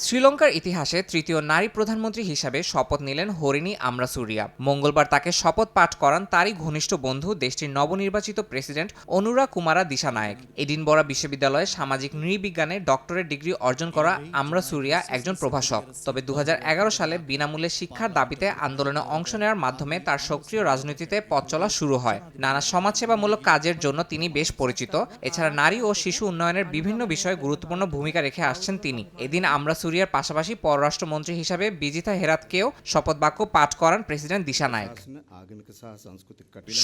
শ্রীলঙ্কার ইতিহাসে তৃতীয় নারী প্রধানমন্ত্রী হিসাবে শপথ নিলেন হরিণী আমরাসুরিয়া। মঙ্গলবার তাকে শপথ পাঠ করান তারই ঘনিষ্ঠ বন্ধু দেশটির নবনির্বাচিত প্রেসিডেন্ট অনুরা কুমারা দিশানায়েক। এডিনবরা বিশ্ববিদ্যালয়ে সামাজিক নৃবিজ্ঞানে ডক্টরেট ডিগ্রি অর্জন করা আমরাসুরিয়া একজন প্রভাষক। তবে ২০১১ সালে বিনামূল্যে শিক্ষার দাবিতে আন্দোলনে অংশ নেওয়ার মাধ্যমে তার সক্রিয় রাজনীতিতে পথ চলা শুরু হয়। নানা সমাজসেবামূলক কাজের জন্য তিনি বেশ পরিচিত। এছাড়া নারী ও শিশু উন্নয়নের বিভিন্ন বিষয়ে গুরুত্বপূর্ণ ভূমিকা রেখে আসছেন তিনি। এদিন আমরাসুরিয়ার পাশাপাশি পররাষ্ট্রমন্ত্রী হিসাবে বিজিতা হেরাতকেও শপথ বাক্য পাঠ করান প্রেসিডেন্ট দিশানায়েক।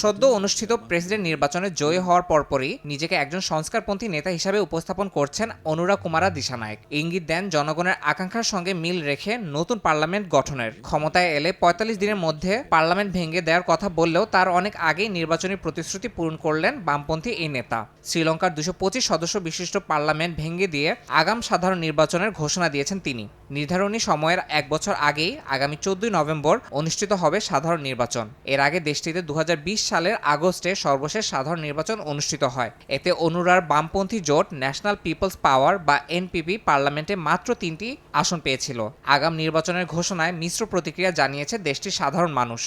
সদ্য অনুষ্ঠিত প্রেসিডেন্ট নির্বাচনে জয়ী হওয়ার পরপরই নিজেকে একজন সংস্কারপন্থী নেতা হিসাবে উপস্থাপন করছেন অনুরা কুমারা দিশানায়েক। ইঙ্গিত দেন জনগণের আকাঙ্ক্ষার সঙ্গে মিল রেখে নতুন পার্লামেন্ট গঠনের। ক্ষমতায় এলে ৪৫ দিনের মধ্যে পার্লামেন্ট ভেঙে দেওয়ার কথা বললেও তার অনেক আগেই নির্বাচনী প্রতিশ্রুতি পূরণ করলেন বামপন্থী এই নেতা। শ্রীলঙ্কার ২২৫ সদস্য বিশিষ্ট পার্লামেন্ট ভেঙে দিয়ে আগাম সাধারণ নির্বাচনের ঘোষণা দিয়েছেন তিনি। নির্ধারণী সময়ের এক বছর আগেই আগামী ১৪ নভেম্বর অনুষ্ঠিত হবে সাধারণ নির্বাচন। এর আগে দেশটিতে ২০২০ সালের আগস্টে সর্বশেষ সাধারণ নির্বাচন অনুষ্ঠিত হয়। এতে অনুরার বামপন্থী জোট ন্যাশনাল পিপলস পাওয়ার বা এনপিপি পার্লামেন্টে মাত্র ৩টি আসন পেয়েছিল। আগাম নির্বাচনের ঘোষণায় মিশ্র প্রতিক্রিয়া জানিয়েছে দেশটির সাধারণ মানুষ।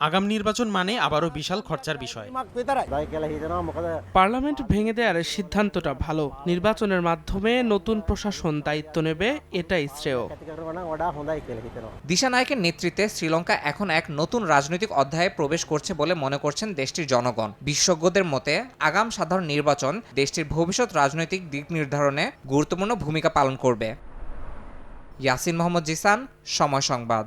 আগাম নির্বাচন মানে আবারও বিশাল খরচার বিষয়। পার্লামেন্ট ভেঙে দেওয়ার সিদ্ধান্তটা ভালো। নির্বাচনের মাধ্যমে নতুন প্রশাসন দায়িত্ব নেবে, এটাই শ্রেয়। দিশানায়েকের নেতৃত্বে শ্রীলঙ্কা এখন এক নতুন রাজনৈতিক অধ্যায়ে প্রবেশ করছে বলে মনে করছেন দেশটির জনগণ। বিশেষজ্ঞদের মতে আগাম সাধারণ নির্বাচন দেশটির ভবিষ্যৎ রাজনৈতিক দিক নির্ধারণে গুরুত্বপূর্ণ ভূমিকা পালন করবে। ইয়াসিন মোহাম্মদ জিসান, সময় সংবাদ।